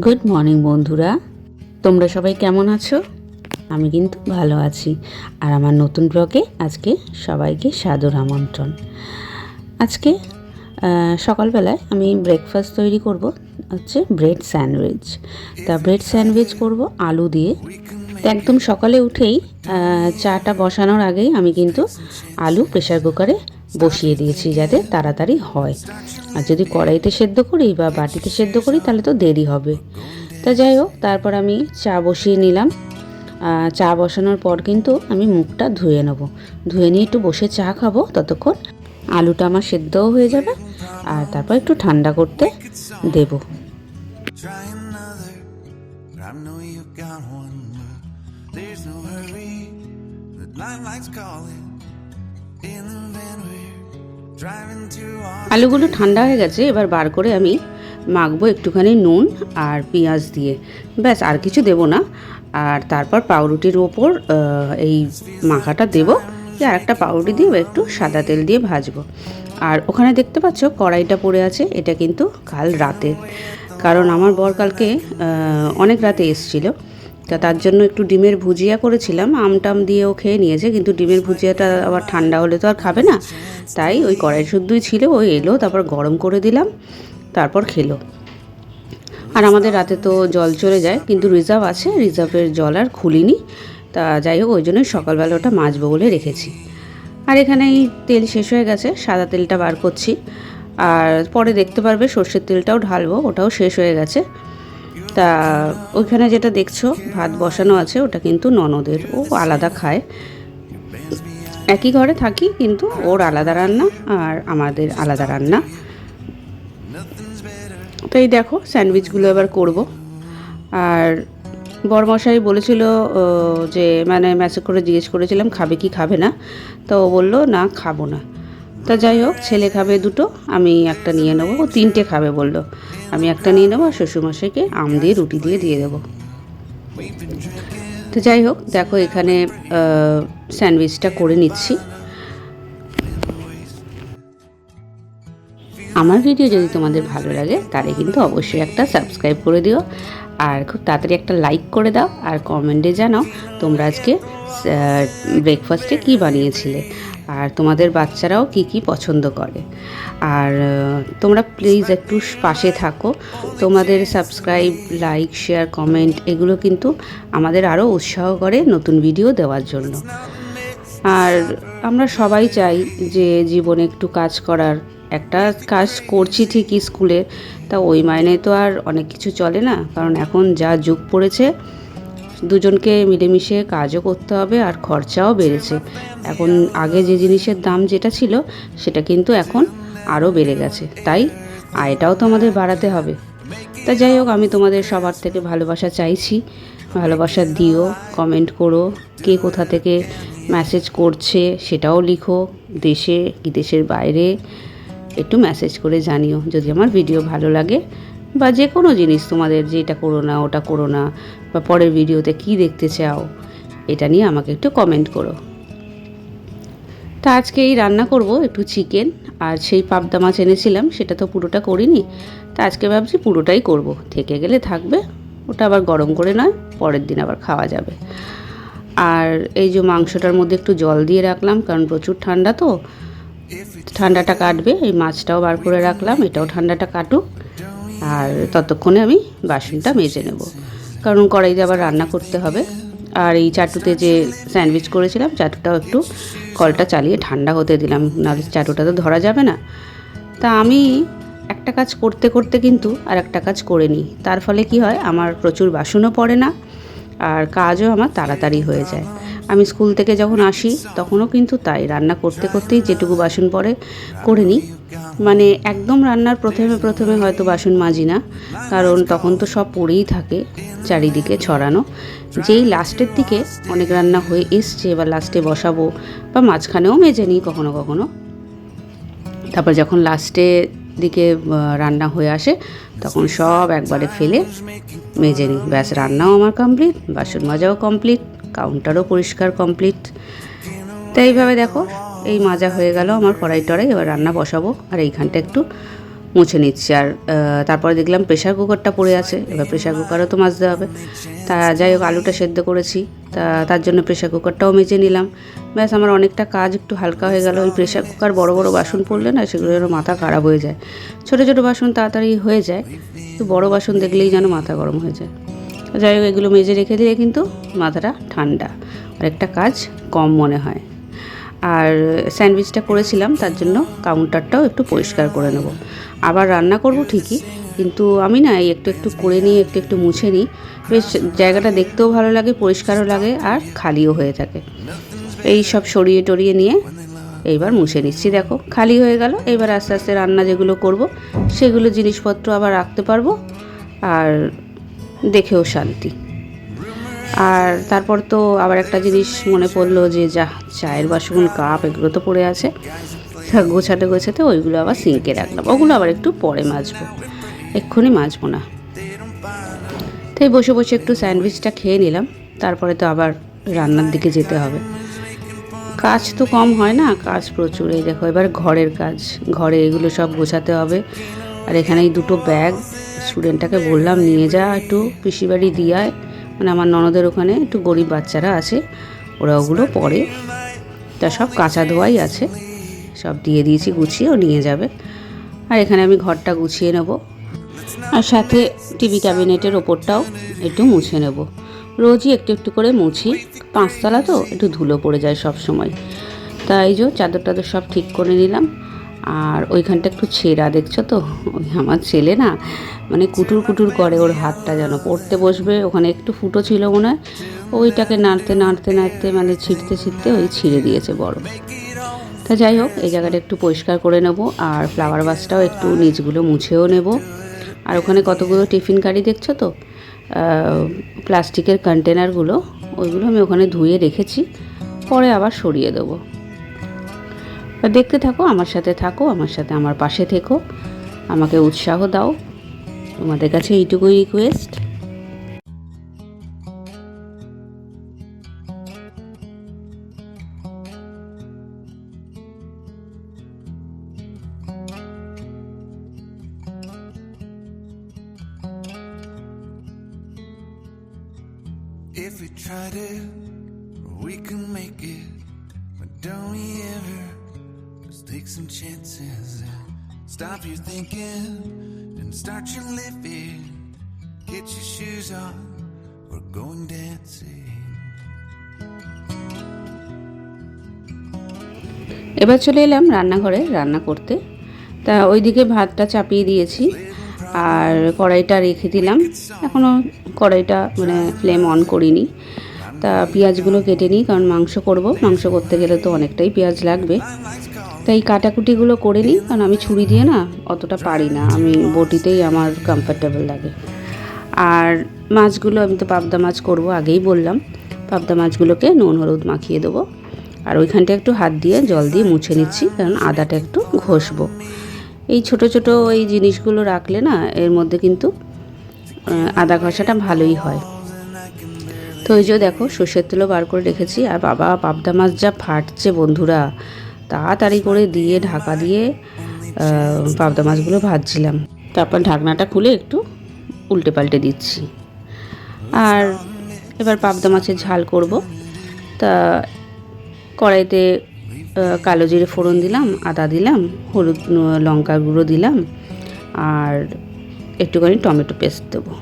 Good morning বন্ধুরা, তোমরা সবাই কেমন আছো? আমি কিন্তু ভালো আছি। আর আমার নতুন ব্লগে আজকে সবাইকে সাদর আমন্ত্রণ। আজকে সকালবেলায় আমি ব্রেকফাস্ট তৈরি করব, হচ্ছে ব্রেড স্যান্ডউইচ। তা ব্রেড স্যান্ডউইচ করব আলু দিয়ে। তো একদম সকালে উঠেই চাটা বসানোর আগেই আমি কিন্তু আলু প্রেসার কুকারে বসিয়ে দিয়েছি, যাতে তাড়াতাড়ি হয়। আর যদি কড়াইতে সেদ্ধ করি বা বাটিতে সেদ্ধ করি তাহলে তো দেরি হবে। তা যাই হোক, তারপর আমি চা বসিয়ে নিলাম। চা বসানোর পর কিন্তু আমি মুখটা ধুয়ে নেব। ধুয়ে নিয়ে একটু বসে চা খাবো, ততক্ষণ আলুটা আমার সেদ্ধও হয়ে যাবে। আর তারপর একটু ঠান্ডা করতে দেব। আলুগুলো ঠান্ডা হয়ে গেছে, এবার বার করে আমি মাখবো একটুখানি নুন আর পেঁয়াজ দিয়ে। ব্যাস, আর কিছু দেব না। আর তারপর পাউরুটির ওপর এই মাখাটা দেবো। আর একটা পাউরুটি দিয়ে একটু সাদা তেল দিয়ে ভাজবো। আর ওখানে দেখতে পাচ্ছ কড়াইটা পড়ে আছে, এটা কিন্তু কাল রাতে, কারণ আমার বর কালকে অনেক রাতে এসেছিলো। তা তার জন্য একটু ডিমের ভুজিয়া করেছিলাম, আমটাম দিয়েও খেয়ে নিয়েছে, কিন্তু ডিমের ভুজিয়াটা আবার ঠান্ডা হলে তো আর খাবে না, তাই ওই কড়াই শুদ্ধই ছিল। ওই এলো, তারপর গরম করে দিলাম, তারপর খেলো। আর আমাদের রাতে তো জল চলে যায়, কিন্তু রিজার্ভ আছে, রিজার্ভের জল আর খুলিনি। তা যাই হোক, ওই জন্যই সকালবেলা ওটা মাজবো বলে রেখেছি। আর এখানে এই তেল শেষ হয়ে গেছে, সাদা তেলটা বার করছি। আর পরে দেখতে পারবে সর্ষের তেলটাও ঢালবো, ওটাও শেষ হয়ে গেছে। তা ওইখানে যেটা দেখছো ভাত বসানো আছে, ওটা কিন্তু ননদের, ও আলাদা খায়। একই ঘরে থাকি, কিন্তু ওর আলাদা রান্না আর আমাদের আলাদা রান্না। তো এই দেখো স্যান্ডউইচগুলো এবার করব। আর বরমশাই বলেছিল যে, মানে মেসেজ করে জিজ্ঞেস করেছিলাম খাবে কি খাবে না, তো ও বললো না খাবো না। তা যাই হোক, ছেলে খাবে দুটো, আমি একটা নিয়ে নেবো। ও তিনটে খাবে বললো, আমি একটা নিয়ে নেবো। আর শ্বশুরমশাইকে আম দিয়ে রুটি দিয়ে দেবো। তো যাই হোক, দেখো এখানে স্যান্ডউইচটা করে নিচ্ছি। আমার ভিডিও যদি তোমাদের ভালো লাগে তাহলে কিন্তু অবশ্যই একটা সাবস্ক্রাইব করে দিও, আর খুব তাড়াতাড়ি একটা লাইক করে দাও। আর কমেন্টে জানাও তোমরা আজকে ব্রেকফাস্টে কী বানিয়েছিলে, আর তোমাদের বাচ্চারাও কি কি পছন্দ করে। আর তোমরা প্লিজ একটু পাশে থাকো। তোমাদের সাবস্ক্রাইব, লাইক, শেয়ার, কমেন্ট এগুলো কিন্তু আমাদের আরও উৎসাহ করে নতুন ভিডিও দেওয়ার জন্য। আর আমরা সবাই চাই যে জীবনে একটু কাজ করার। একটা কাজ করছি ঠিকই স্কুলে, তা ওই মাইনে তো আর অনেক কিছু চলে না, কারণ এখন যা যুগ পড়েছে, দুজনকে মিলেমিশে কাজও করতে হবে, আর খরচাও বেড়েছে। এখন আগে যে জিনিসের দাম যেটা ছিল সেটা কিন্তু এখন আরও বেড়ে গেছে, তাই আয়টাও তো আমাদের বাড়াতে হবে। তা যাই হোক, আমি তোমাদের সবার থেকে ভালোবাসা চাইছি, ভালোবাসা দিও, কমেন্ট করো, কে কোথা থেকে মেসেজ করছে সেটাও লিখো, দেশে কি দেশের বাইরে একটু মেসেজ করে জানিও যদি আমার ভিডিও ভালো লাগে, বা যে কোনো জিনিস তোমাদের, যে এটা করো না ওটা করো না, বা পরের ভিডিওতে কি দেখতে চাও, এটা নিয়ে আমাকে একটু কমেন্ট করো। তা আজকে এই রান্না করব একটু চিকেন, আর সেই পাবদা মাছ এনেছিলাম সেটা তো পুরোটা করিনি, তা আজকে ভাবছি পুরোটাই করব, থেকে গেলে থাকবে, ওটা আবার গরম করে নয় পরের দিন আবার খাওয়া যাবে। আর এই যে মাংসটার মধ্যে একটু জল দিয়ে রাখলাম, কারণ প্রচুর ঠান্ডা, তো ঠান্ডাটা কাটবে। এই মাছটাও বার করে রাখলাম, এটাও ঠান্ডাটা কাটুক। আর ততক্ষণে আমি বাসনটা মেজে নেব, কারণ কড়াইতে আবার রান্না করতে হবে। আর এই চাটুতে যে স্যান্ডউইচ করেছিলাম, চাটুটাও একটু কলটা চালিয়ে ঠান্ডা হতে দিলাম, নাহলে চাটুটা তো ধরা যাবে না। তা আমি একটা কাজ করতে করতে কিন্তু আর একটা কাজ করে নিই, তার ফলে কি হয়, আমার প্রচুর বাসনও পড়ে না, আর কাজও আমার তাড়াতাড়ি হয়ে যায়। আমি স্কুল থেকে যখন আসি তখনও কিন্তু তাই, রান্না করতে করতেই যেটুকু বাসন পড়ে করে নিই। মানে একদম রান্নার প্রথমে প্রথমে হয়তো বাসন মাজি না, কারণ তখন তো সব পড়েই থাকে চারিদিকে ছড়ানো। যেই লাস্টের দিকে অনেক রান্না হয়ে এসছে, বা লাস্টে বসাবো, বা মাঝখানেও মেজে নিই কখনো কখনো, তারপর যখন লাস্টে দিকে রান্না হয়ে আসে তখন সব একবারে ফেলে মেজে নিই, ব্যাস রান্নাও আমার কমপ্লিট, বাসন মাজাও কমপ্লিট, কাউন্টারও পরিষ্কার কমপ্লিট। তাই এইভাবে দেখো, এই মাজা হয়ে গেল আমার কড়াই টড়াই, এবার রান্না বসাবো। আর এইখানটা একটু মুছে নিচ্ছি। আর তারপরে দেখলাম প্রেশার কুকারটা পড়ে আছে, এবার প্রেশার কুকারও তো মাজতে হবে। তা যাই হোক, আলুটা সেদ্ধ করেছি, তার জন্য প্রেশার কুকারটাও মেজে নিলাম। ব্যাস, আমার অনেকটা কাজ একটু হালকা হয়ে গেল। ওই প্রেশার কুকার বড় বড় বাসন পড়লে না, সেগুলো যেন মাথা খারাপ হয়ে যায়। ছোটো ছোটো বাসন তাড়াতাড়ি হয়ে যায়, কিন্তু বড় বাসন দেখলেই যেন মাথা গরম হয়ে যায়। যাই হোক, এগুলো মেজে রেখে দিলে কিন্তু মাথাটা ঠান্ডা, আর একটা কাজ কম মনে হয়। আর স্যান্ডউইচটা করেছিলাম, তার জন্য কাউন্টারটাও একটু পরিষ্কার করে নেব। আবার রান্না করব ঠিকই, কিন্তু আমি না এই একটু একটু করে নিই, একটু একটু মুছে নিই, বেশ জায়গাটা দেখতেও ভালো লাগে, পরিষ্কারও লাগে, আর খালিও হয়ে থাকে। এই সব সরিয়ে টরিয়ে নিয়ে এইবার মুছে নিচ্ছি। দেখো, খালি হয়ে গেল। এবার আস্তে আস্তে রান্না যেগুলো করব সেগুলো জিনিসপত্র আবার রাখতে পারবো, আর দেখেও শান্তি। আর তারপর তো আবার একটা জিনিস মনে পড়লো যে চায়ের বাসন, কাপ, এগুলো তো পড়ে আছে। গোছাতে গোছাতে ওইগুলো আবার সিঙ্কে রাখলাম, ওগুলো আবার একটু পরে মাজবো, এক্ষুনি মাজবো না। তাই বসে বসে একটু স্যান্ডউইচটা খেয়ে নিলাম, তারপরে তো আবার রান্নার দিকে যেতে হবে। কাজ তো কম হয় না, কাজ প্রচুর। এই দেখো, এবার ঘরের কাজ, ঘরে এগুলো সব গোছাতে হবে। আর এখানে এই দুটো ব্যাগ স্টুডেন্টটাকে বললাম নিয়ে যা একটু পিসিবাড়ি দিয়ায়, মানে আমার ননদের ওখানে একটু গরিব বাচ্চারা আছে, ওরা ওগুলো পরে, তা সব কাঁচা ধোয়াই আছে, সব দিয়ে দিয়েছি, গুছিয়েও নিয়ে যাবে। আর এখানে আমি ঘরটা গুছিয়ে নেব, আর সাথে টিভি ক্যাবিনেটের ওপরটাও একটু মুছে নেব। রোজই একটু একটু করে মুছি, 5 তলা তো একটু ধুলো পড়ে যায় সব সময়। তাই যে চাদর টাদর সব ঠিক করে নিলাম। আর ওইখানটা একটু ছেঁড়া, দেখছো তো, ওই আমার ছেলে না মানে কুটুর কুটুর করে, ওর হাতটা যেন পড়তে বসবে, ওখানে একটু ফুটো ছিল মনে হয়, ওইটাকে নাড়তে নাড়তে নাড়তে মানে ছিঁড়তে ছিঁড়তে ওই ছিঁড়ে দিয়েছে বড়। তা যাই হোক, এই জায়গাটা একটু পরিষ্কার করে নেব, আর ফ্লাওয়ার ভাসটাও একটু নিচগুলো মুছেও নেব। আর ওখানে কতগুলো টিফিন কারি দেখছো তো, প্লাস্টিকের কন্টেনারগুলো, ওইগুলো আমি ওখানে ধুয়ে রেখেছি, পরে আবার সরিয়ে দেবো। দেখতে থাকো, আমার সাথে থাকো, আমার সাথে আমার পাশে থেকো, আমাকে উৎসাহ দাও, তোমাদের কাছে এইটুকুই request. If we tried it, we can make it. But don't we ever just take some chances and stop your thinking and start your living. Get your shoes on, we're going dancing. এবার চলে এলাম রান্নাঘরে রান্না করতে। তা ওইদিকে ভাতটা চাপিয়ে দিয়েছি, আর কড়াইটা রেখে দিলাম, এখনও কড়াইটা মানে ফ্লেম অন করিনি। তা পেঁয়াজগুলো কেটে নিই, কারণ মাংস করব, মাংস করতে গেলে তো অনেকটাই পেঁয়াজ লাগবে। তাই কাটাকুটিগুলো করে নিই, কারণ আমি ছুরি দিয়ে না অতটা পারি না, আমি বটিতেই আমার কমফর্টেবল লাগে। আর মাছগুলো, আমি তো পাবদা মাছ করব, আগেই বললাম, পাবদা মাছগুলোকে নুন হলুদ মাখিয়ে দেবো। আর ওইখানটা একটু হাত দিয়ে জল দিয়ে মুছে নিচ্ছি, কারণ আদাটা একটু ঘষবো। এই ছোট ছোট এই জিনিসগুলো রাখলে না, এর মধ্যে কিন্তু আদা ঘষাটা ভালোই হয়। তো ওই যে দেখো, সর্ষের তেলও বার করে রেখেছি। আর বাবা, পাবদা মাছ যা ফাটছে বন্ধুরা, তাড়াতাড়ি করে দিয়ে ঢাকা দিয়ে পাবদা মাছগুলো ভাজছিলাম, তারপর ঢাকনাটা খুলে একটু উল্টে পাল্টে দিচ্ছি। আর এবার পাবদা মাছের ঝাল করব। তা কড়াইতে কালো জিরে ফোড়ন দিলাম, আদা দিলাম, হলুদ লঙ্কার গুঁড়ো দিলাম, আর একটুখানি টমেটো পেস্ট দেবো।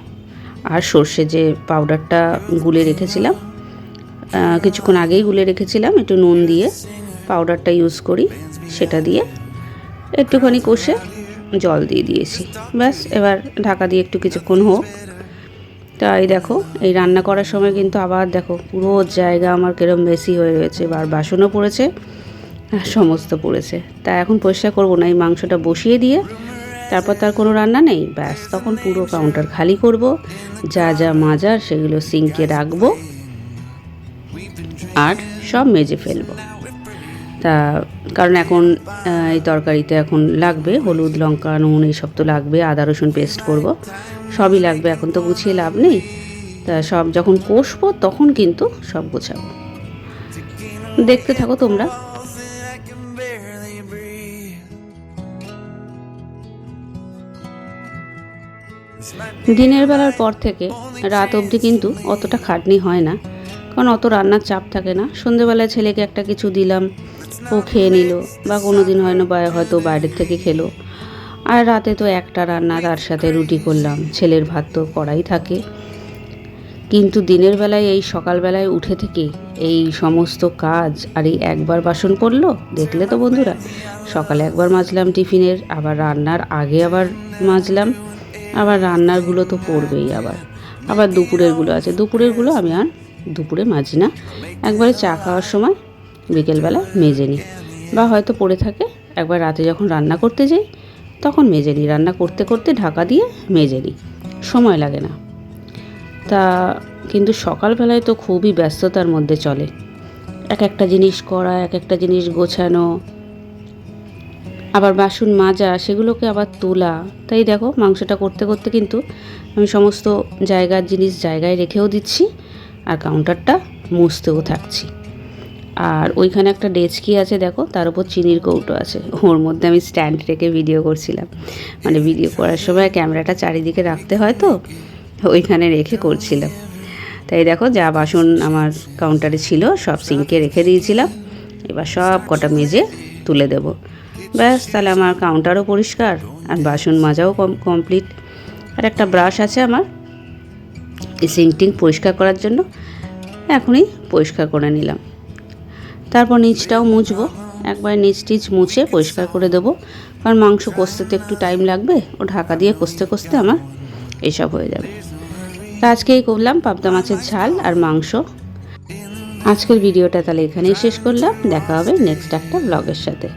আর সর্ষে যে পাউডারটা গুলে রেখেছিলাম, কিছুক্ষণ আগেই গুলে রেখেছিলাম, একটু নুন দিয়ে পাউডারটা ইউজ করি, সেটা দিয়ে একটুখানি কষে জল দিয়ে দিয়েছি। ব্যাস, এবার ঢাকা দিয়ে একটু কিছুক্ষণ হোক। তাই দেখো, এই রান্না করার সময় কিন্তু আবার দেখো পুরো জায়গা আমার কিরম বেশি হয়ে রয়েছে, আর বাসনও পড়েছে, সমস্ত পড়েছে। তা এখন পরিষ্কার করবো না, এই মাংসটা বসিয়ে দিয়ে তারপর তার কোনো রান্না নেই, ব্যাস তখন পুরো কাউন্টার খালি করব, যা যা মাজার সেগুলো সিঙ্কে রাখবো, আর সব মেজে ফেলবো। তা কারণ এখন এই তরকারিতে এখন লাগবে হলুদ লঙ্কা নুন, এইসব তো লাগবে, আদা রসুন পেস্ট করব, সবই লাগবে, এখন তো গুছিয়ে লাভ নেই। তা সব যখন কষবো তখন কিন্তু সব গোছাবো। দেখতে থাকো তোমরা। দিনের বেলার পর থেকে রাত অবধি কিন্তু অতটা খাটনি হয় না, কারণ অত রান্নার চাপ থাকে না। সন্ধেবেলায় ছেলেকে একটা কিছু দিলাম, ও খেয়ে নিল, বা কোনো দিন হয় না হয়তো বাইরের থেকে খেলো। আর রাতে তো একটা রান্না, তার সাথে রুটি করলাম, ছেলের ভাত তো করাই থাকে। কিন্তু দিনের বেলায় এই সকালবেলায় উঠে থেকে এই সমস্ত কাজ, আর এই একবার বাসন পড়লো, দেখলে তো বন্ধুরা, সকালে একবার মাজলাম টিফিনের, আবার রান্নার আগে আবার মাজলাম, আবার রান্নারগুলো তো পড়বেই, আবার দুপুরেরগুলো আছে। দুপুরেরগুলো আমি আর দুপুরে মাজি না, একবারে চা খাওয়ার সময় বিকেলবেলা মেজে নিই, বা হয়তো পড়ে থাকে একবার রাতে যখন রান্না করতে যাই তখন মেজে নিই, রান্না করতে করতে ঢাকা দিয়ে মেজে নিই, সময় লাগে না। তা কিন্তু সকালবেলায় তো খুবই ব্যস্ততার মধ্যে চলে, এক একটা জিনিস করা, এক একটা জিনিস গোছানো, আবার বাসন মাজা, সেগুলোকে আবার তোলা। তাই দেখো মাংসটা করতে করতে কিন্তু আমি সমস্ত জায়গার জিনিস জায়গায় রেখেও দিচ্ছি, আর কাউন্টারটা মুছতেও থাকছি। আর ওইখানে একটা ডেচকি আছে দেখো, তার উপর চিনির কৌটো আছে, ওর মধ্যে আমি স্ট্যান্ড রেখে ভিডিও করছিলাম। মানে ভিডিও করার সময় ক্যামেরাটা চারিদিকে রাখতে হয়, তো ওইখানে রেখে করছিলাম। তাই দেখো যা বাসন আমার কাউন্টারে ছিল সব সিঙ্কে রেখে দিয়েছিলাম, এবার সব কটা মেজে তুলে দেব। ব্যাস, তাহলে আমার কাউন্টারও পরিষ্কার আর বাসন মাজাও কমপ্লিট। আর একটা ব্রাশ আছে আমার এই সিঙ্ক টিঙ্ক পরিষ্কার করার জন্য, এখনই পরিষ্কার করে নিলাম। তারপর নিচটাও মুছবো, একবার নিচ টিচ মুছে পরিষ্কার করে দেবো, কারণ মাংস কষতে তো একটু টাইম লাগবে, ও ঢাকা দিয়ে কষতে কষতে আমার এইসব হয়ে যাবে। তো আজকেই করলাম পাবদা মাছের ঝাল আর মাংস। আজকের ভিডিওটা তাহলে এখানেই শেষ করলাম, দেখা হবে নেক্সট একটা ব্লগের সাথে।